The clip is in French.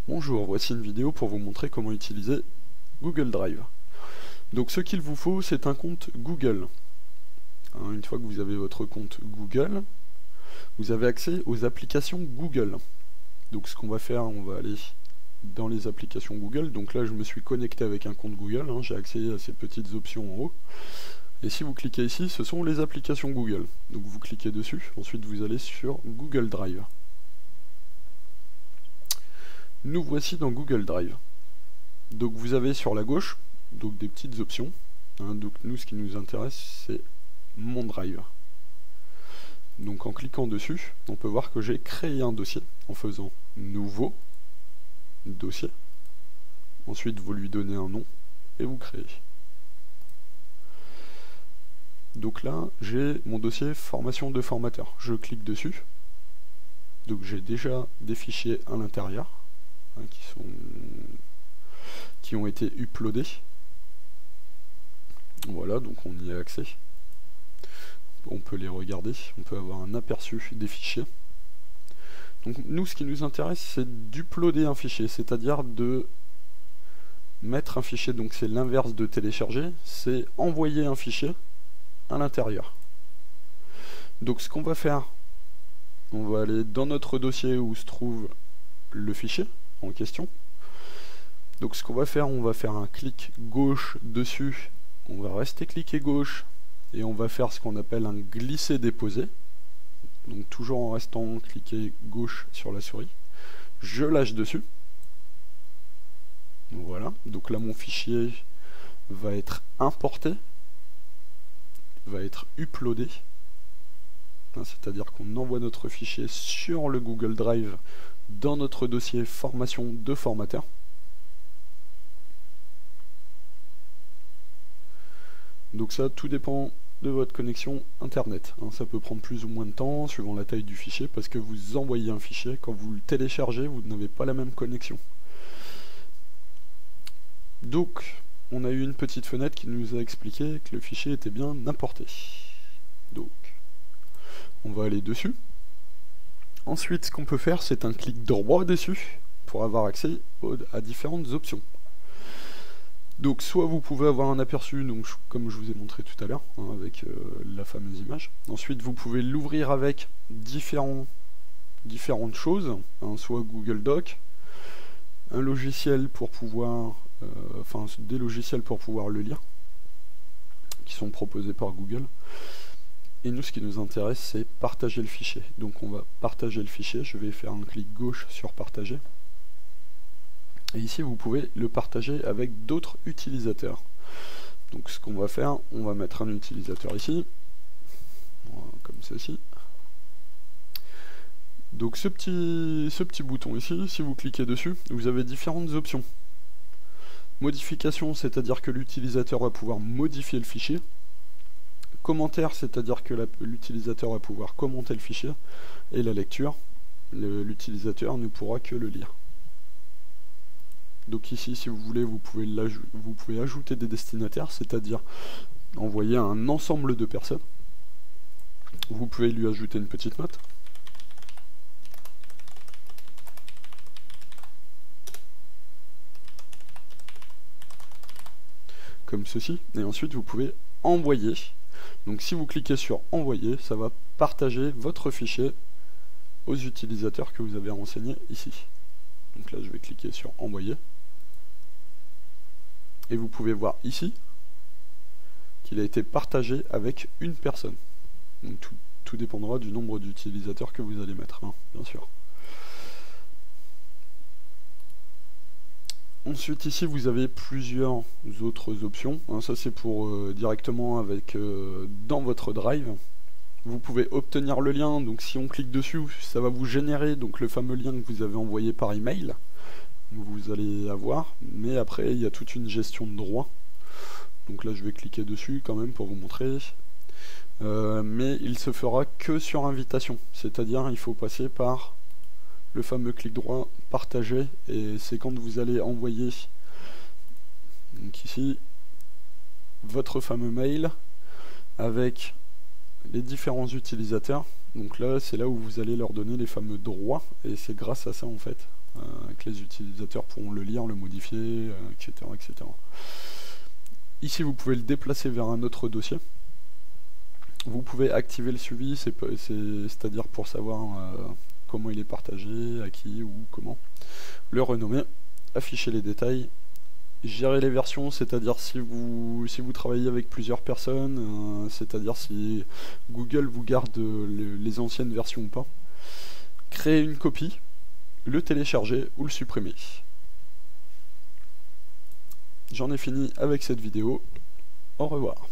Bonjour, voici une vidéo pour vous montrer comment utiliser Google Drive. Donc ce qu'il vous faut, c'est un compte Google. Une fois que vous avez votre compte Google, vous avez accès aux applications Google. Donc ce qu'on va faire, on va aller dans les applications Google. Donc là, je me suis connecté avec un compte Google, j'ai accès à ces petites options en haut. Et si vous cliquez ici, ce sont les applications Google. Donc vous cliquez dessus, ensuite vous allez sur Google Drive. Nous voici dans Google Drive. Donc vous avez sur la gauche donc des petites options. Donc nous, ce qui nous intéresse, c'est mon Drive. Donc en cliquant dessus, on peut voir que j'ai créé un dossier en faisant nouveau dossier. Ensuite, vous lui donnez un nom et vous créez. Donc là, j'ai mon dossier formation de formateur. Je clique dessus. Donc j'ai déjà des fichiers à l'intérieur qui ont été uploadés. Voilà, donc on y a accès. On peut les regarder, on peut avoir un aperçu des fichiers. Donc nous, ce qui nous intéresse, c'est d'uploader un fichier, c'est-à-dire de mettre un fichier. Donc c'est l'inverse de télécharger, c'est envoyer un fichier à l'intérieur. Donc ce qu'on va faire, on va aller dans notre dossier où se trouve le fichier en question. Donc ce qu'on va faire, on va faire un clic gauche dessus, on va rester cliquer gauche et on va faire ce qu'on appelle un glisser-déposer. Donc toujours en restant cliqué gauche sur la souris. Je lâche dessus. Voilà, donc là mon fichier va être importé, va être uploadé. C'est-à-dire qu'on envoie notre fichier sur le Google Drive dans notre dossier formation de formateur. Donc ça, tout dépend de votre connexion internet. Ça peut prendre plus ou moins de temps suivant la taille du fichier, parce que vous envoyez un fichier, quand vous le téléchargez, vous n'avez pas la même connexion. Donc, on a eu une petite fenêtre qui nous a expliqué que le fichier était bien importé. Donc, on va aller dessus. Ensuite, ce qu'on peut faire, c'est un clic droit dessus pour avoir accès à différentes options. Donc soit vous pouvez avoir un aperçu, donc, comme je vous ai montré tout à l'heure, avec la fameuse image. Ensuite, vous pouvez l'ouvrir avec différentes choses, soit Google Doc, un logiciel pour pouvoir, des logiciels pour pouvoir le lire, qui sont proposés par Google. Et nous, ce qui nous intéresse, c'est partager le fichier. Donc on va partager le fichier, je vais faire un clic gauche sur partager. Et ici, vous pouvez le partager avec d'autres utilisateurs. Donc ce qu'on va faire, on va mettre un utilisateur ici, comme ceci. Donc ce petit bouton ici, si vous cliquez dessus, vous avez différentes options. Modification, c'est-à-dire que l'utilisateur va pouvoir modifier le fichier. Commentaire, c'est-à-dire que l'utilisateur va pouvoir commenter le fichier. Et la lecture, l'utilisateur ne pourra que le lire. Donc ici, si vous voulez, vous pouvez ajouter des destinataires, c'est-à-dire envoyer à un ensemble de personnes. Vous pouvez lui ajouter une petite note. Comme ceci. Et ensuite, vous pouvez envoyer. Donc si vous cliquez sur envoyer, ça va partager votre fichier aux utilisateurs que vous avez renseignés ici. Donc là, je vais cliquer sur envoyer. Et vous pouvez voir ici qu'il a été partagé avec une personne. Donc tout dépendra du nombre d'utilisateurs que vous allez mettre, bien sûr. Ensuite ici vous avez plusieurs autres options. Ça c'est pour directement avec dans votre Drive. Vous pouvez obtenir le lien, donc si on clique dessus, ça va vous générer donc le fameux lien que vous avez envoyé par email. Vous allez avoir, mais après il y a toute une gestion de droits. Donc là je vais cliquer dessus quand même pour vous montrer. Mais il se fera que sur invitation, c'est-à-dire il faut passer par le fameux clic droit partager, et c'est quand vous allez envoyer donc ici votre fameux mail avec les différents utilisateurs. Donc là, c'est là où vous allez leur donner les fameux droits, et c'est grâce à ça en fait que les utilisateurs pourront le lire, le modifier, etc., etc. Ici, vous pouvez le déplacer vers un autre dossier. Vous pouvez activer le suivi, c'est-à-dire pour savoir comment il est partagé, à qui ou comment. Le renommer, afficher les détails, gérer les versions, c'est-à-dire si vous travaillez avec plusieurs personnes, c'est-à-dire si Google vous garde les anciennes versions ou pas. Créer une copie, le télécharger ou le supprimer. J'en ai fini avec cette vidéo. Au revoir.